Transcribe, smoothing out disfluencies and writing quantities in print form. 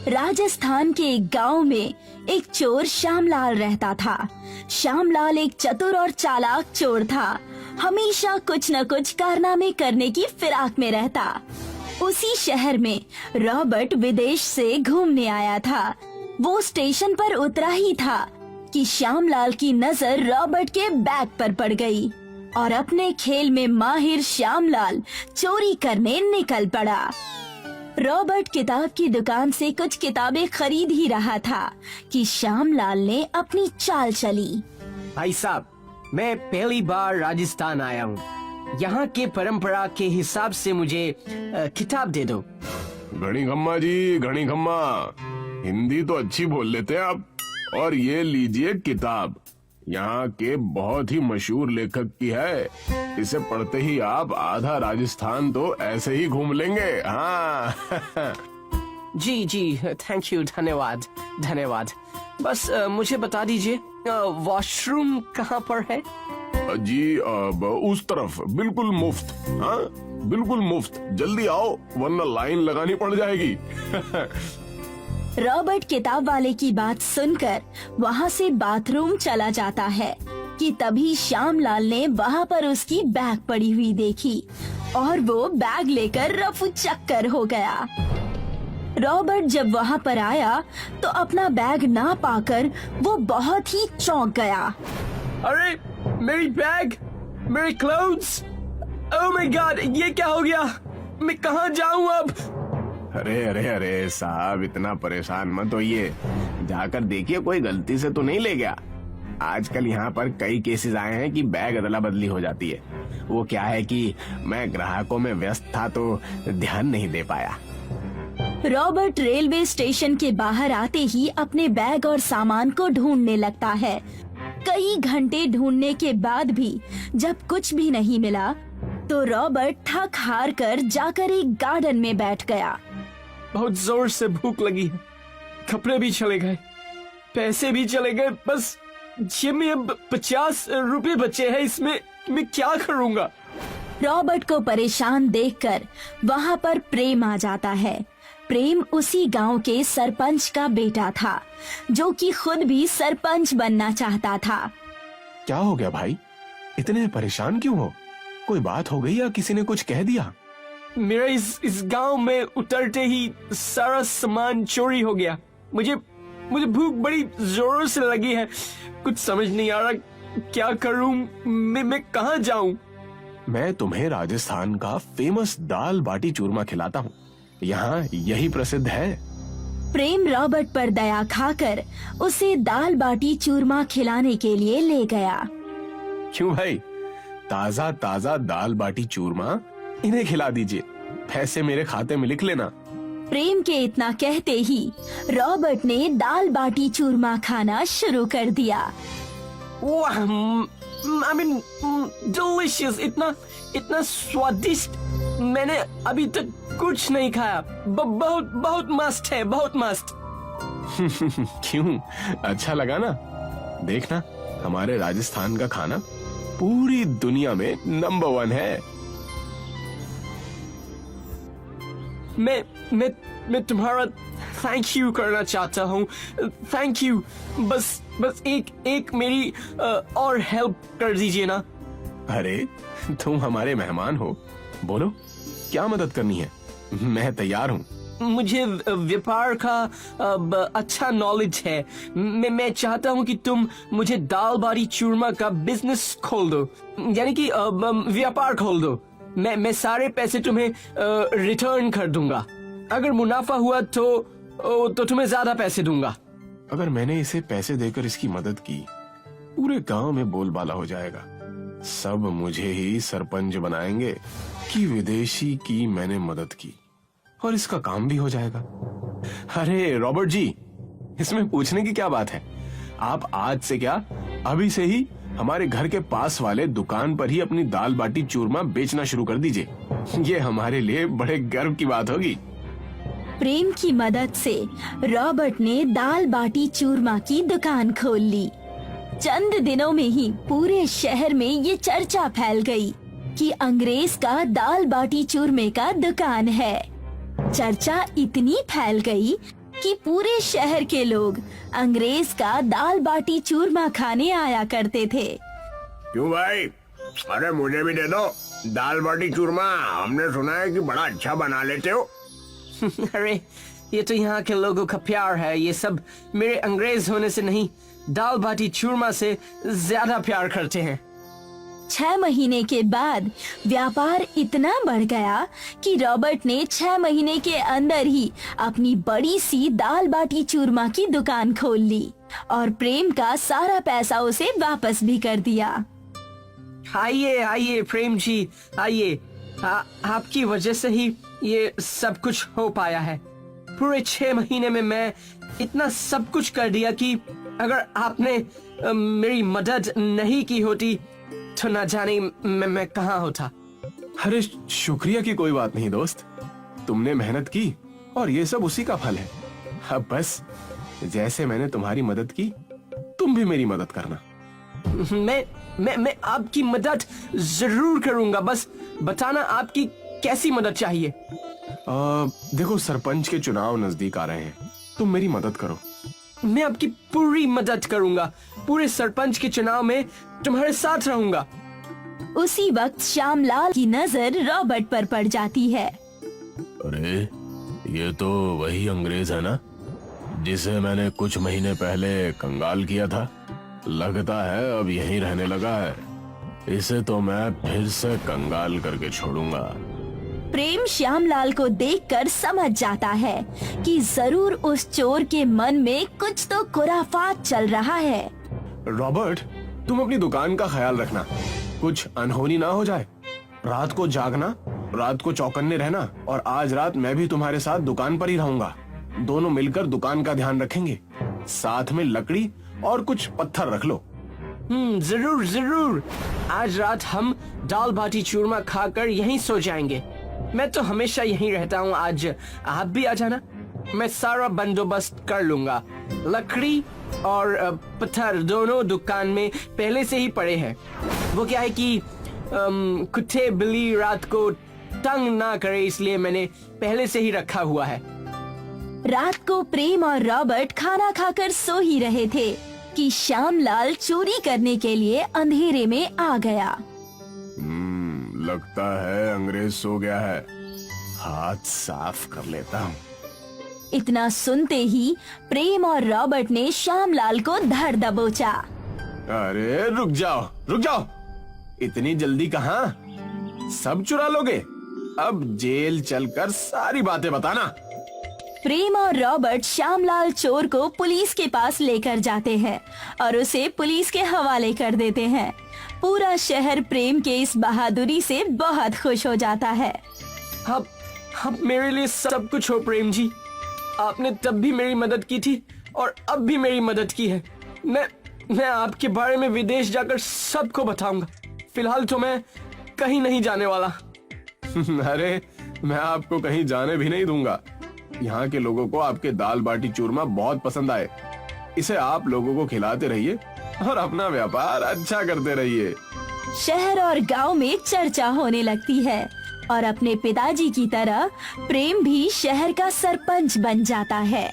राजस्थान के एक गांव में एक चोर श्यामलाल रहता था। श्यामलाल एक चतुर और चालाक चोर था। हमेशा कुछ न कुछ कारनामे करने की फिराक में रहता। उसी शहर में रॉबर्ट विदेश से घूमने आया था। वो स्टेशन पर उतरा ही था कि श्यामलाल की नजर रॉबर्ट के बैग पर पड़ गई और अपने खेल में माहिर श्यामलाल चोरी करने निकल पड़ा। रॉबर्ट किताब की दुकान से कुछ किताबें खरीद ही रहा था कि श्यामलाल ने अपनी चाल चली। भाई साहब, मैं पहली बार राजस्थान आया हूँ। यहाँ के परंपरा के हिसाब से मुझे किताब दे दो। घनी खम्मा जी, घनी खम्मा, हिंदी तो अच्छी बोल लेते हैं आप। और ये लीजिए किताब, यहाँ के बहुत ही मशहूर लेखक की है। इसे पढ़ते ही आप आधा राजस्थान तो ऐसे ही घूम लेंगे। हाँ। जी जी, थैंक यू, धन्यवाद धन्यवाद। बस मुझे बता दीजिए वॉशरूम कहाँ पर है? जी अब उस तरफ, बिल्कुल मुफ्त। हाँ बिल्कुल मुफ्त, जल्दी आओ वरना लाइन लगानी पड़ जाएगी। रॉबर्ट किताब वाले की बात सुनकर वहाँ से बाथरूम चला जाता है कि तभी श्यामलाल ने वहाँ पर उसकी बैग पड़ी हुई देखी और वो बैग लेकर रफू चक्कर हो गया। रॉबर्ट जब वहाँ पर आया तो अपना बैग ना पाकर वो बहुत ही चौंक गया। अरे मेरी बैग, मेरे क्लोथ्स, ओह माय गॉड, ये क्या हो गया? मैं कहाँ जाऊँ अब? अरे अरे अरे साहब, इतना परेशान मत होइए। जाकर देखिए कोई गलती से तो नहीं ले गया। आजकल यहाँ पर कई केसेस आए हैं कि बैग अदला बदली हो जाती है। वो क्या है कि मैं ग्राहकों में व्यस्त था तो ध्यान नहीं दे पाया। रॉबर्ट रेलवे स्टेशन के बाहर आते ही अपने बैग और सामान को ढूंढने लगता है। कई घंटे ढूंढने के बाद भी जब कुछ भी नहीं मिला तो रॉबर्ट थक हार कर जाकर एक गार्डन में बैठ गया। बहुत जोर से भूख लगी है, कपड़े भी चले गए, पैसे भी चले गए। बस जेब में अब 50 रुपए बचे हैं, इसमें मैं क्या करूँगा? रॉबर्ट को परेशान देखकर वहाँ पर प्रेम आ जाता है। प्रेम उसी गांव के सरपंच का बेटा था जो कि खुद भी सरपंच बनना चाहता था। क्या हो गया भाई, इतने परेशान क्यों हो? कोई बात हो गई या किसी ने कुछ कह दिया? मेरा इस गांव में उतरते ही सारा सामान चोरी हो गया। मुझे भूख बड़ी जोरों से लगी है, कुछ समझ नहीं आ रहा क्या करूं। मैं कहाँ जाऊं? मैं तुम्हें राजस्थान का फेमस दाल बाटी चूरमा खिलाता हूँ। यहाँ यही प्रसिद्ध है। प्रेम रॉबर्ट पर दया खाकर उसे दाल बाटी चूरमा खिलाने के लिए ले गया। क्यों भाई, ताजा ताजा दाल बाटी चूरमा इन्हें खिला दीजिए, पैसे मेरे खाते में लिख लेना। प्रेम के इतना कहते ही रॉबर्ट ने दाल बाटी चूरमा खाना शुरू कर दिया। वाह, I mean, delicious, इतना स्वादिष्ट मैंने अभी तक कुछ नहीं खाया। बहुत बहुत मस्त है, बहुत मस्त। क्यों, अच्छा लगा ना? देखना, हमारे राजस्थान का खाना पूरी दुनिया में नंबर 1 है। मैं तुम्हारा थैंक यू करना चाहता हूँ। Thank you. बस एक मेरी और हेल्प कर दीजिए ना। अरे तुम हमारे मेहमान हो, बोलो क्या मदद करनी है, मैं तैयार हूँ। मुझे व्यापार का अच्छा नॉलेज है। मैं चाहता हूँ कि तुम मुझे दाल बाटी चूरमा का बिजनेस खोल दो, यानी कि व्यापार खोल दो। मैं सारे पैसे तुम्हें रिटर्न कर दूंगा। अगर मुनाफा हुआ तो तुम्हें ज्यादा पैसे दूंगा। अगर मैंने इसे पैसे देकर इसकी मदद की, पूरे गांव में बोलबाला हो जाएगा। सब मुझे ही सरपंच बनाएंगे कि विदेशी की मैंने मदद की, और इसका काम भी हो जाएगा। अरे रॉबर्ट जी, इसमें पूछने की क्या बात है? आप आज से क्या, अभी से ही हमारे घर के पास वाले दुकान पर ही अपनी दाल बाटी चूरमा बेचना शुरू कर दीजिए। ये हमारे लिए बड़े गर्व की बात होगी। प्रेम की मदद से रॉबर्ट ने दाल बाटी चूरमा की दुकान खोल ली। चंद दिनों में ही पूरे शहर में ये चर्चा फैल गई कि अंग्रेज का दाल बाटी चूरमे का दुकान है। चर्चा इतनी फैल गई कि पूरे शहर के लोग अंग्रेज का दाल बाटी चूरमा खाने आया करते थे। क्यों भाई? अरे मुझे भी दे दो दाल बाटी चूरमा, हमने सुना है कि बड़ा अच्छा बना लेते हो। अरे ये तो यहाँ के लोगों का प्यार है, ये सब मेरे अंग्रेज होने से नहीं, दाल बाटी चूरमा से ज्यादा प्यार करते हैं। 6 महीने के बाद व्यापार इतना बढ़ गया कि रॉबर्ट ने 6 महीने के अंदर ही अपनी बड़ी सी दाल बाटी चूरमा की दुकान खोल ली और प्रेम का सारा पैसा उसे वापस भी कर दिया। आइए आइए प्रेम जी, आइए। आपकी वजह से ही ये सब कुछ हो पाया है। पूरे 6 महीने में मैं इतना सब कुछ कर दिया कि अगर आपने मेरी मदद नहीं की होती तो ना जाने मैं कहाँ होता। अरे शुक्रिया की कोई बात नहीं दोस्त, तुमने मेहनत की और ये सब उसी का फल है। अब बस जैसे मैंने तुम्हारी मदद की तुम भी मेरी मदद करना। मैं आपकी मदद जरूर करूंगा, बस बताना आपकी कैसी मदद चाहिए। देखो सरपंच के चुनाव नजदीक आ रहे हैं, तुम मेरी मदद करो। मैं आपकी पूरी मदद करूंगा, पूरे सरपंच के चुनाव में तुम्हारे साथ रहूंगा। उसी वक्त श्यामलाल की नजर रॉबर्ट पर पड़ जाती है। अरे ये तो वही अंग्रेज है ना, जिसे मैंने कुछ महीने पहले कंगाल किया था। लगता है अब यहीं रहने लगा है, इसे तो मैं फिर से कंगाल करके छोड़ूंगा। प्रेम श्यामलाल को देखकर समझ जाता है कि जरूर उस चोर के मन में कुछ तो खुराफात चल रहा है। रॉबर्ट, तुम अपनी दुकान का ख्याल रखना, कुछ अनहोनी ना हो जाए। रात को जागना, रात को चौकन्ने रहना, और आज रात मैं भी तुम्हारे साथ दुकान पर ही रहूंगा। दोनों मिलकर दुकान का ध्यान रखेंगे। साथ में लकड़ी और कुछ पत्थर रख लो। जरूर जरूर। आज रात हम दाल बाटी चूरमा खाकर यहीं सो जाएंगे। मैं तो हमेशा यहीं रहता हूँ, आज आप भी आ जाना, मैं सारा बंदोबस्त कर लूंगा। लकड़ी और पत्थर दोनों दुकान में पहले से ही पड़े हैं। वो क्या है कि कुत्ते बिल्ली रात को तंग ना करे, इसलिए मैंने पहले से ही रखा हुआ है। रात को प्रेम और रॉबर्ट खाना खाकर सो ही रहे थे कि श्यामलाल चोरी करने के लिए अंधेरे में आ गया। लगता है अंग्रेज सो गया है, हाथ साफ कर लेता हूँ। इतना सुनते ही प्रेम और रॉबर्ट ने श्यामलाल को धर दबोचा। अरे रुक जाओ, इतनी जल्दी कहाँ? सब चुरा लोगे? अब जेल चलकर सारी बातें बताना। प्रेम और रॉबर्ट श्यामलाल चोर को पुलिस के पास लेकर जाते हैं और उसे पुलिस के हवाले कर देते हैं। पूरा शहर प्रेम के इस बहादुरी से बहुत खुश हो जाता है। अब मेरे लिए सब कुछ हो प्रेम जी। आपने तब भी मेरी मदद की थी और अब भी मेरी मदद की है। मैं आपके बारे में विदेश जाकर सबको बताऊंगा। फिलहाल तो मैं कहीं नहीं जाने वाला। अरे मैं आपको कहीं जाने भी नहीं दूंगा। यहाँ के लोगों को आपके दाल बाटी चूरमा बहुत पसंद आए। इसे आप लोगों को खिलाते रहिए और अपना व्यापार अच्छा करते रहिए। शहर और गांव में चर्चा होने लगती है और अपने पिताजी की तरह प्रेम भी शहर का सरपंच बन जाता है।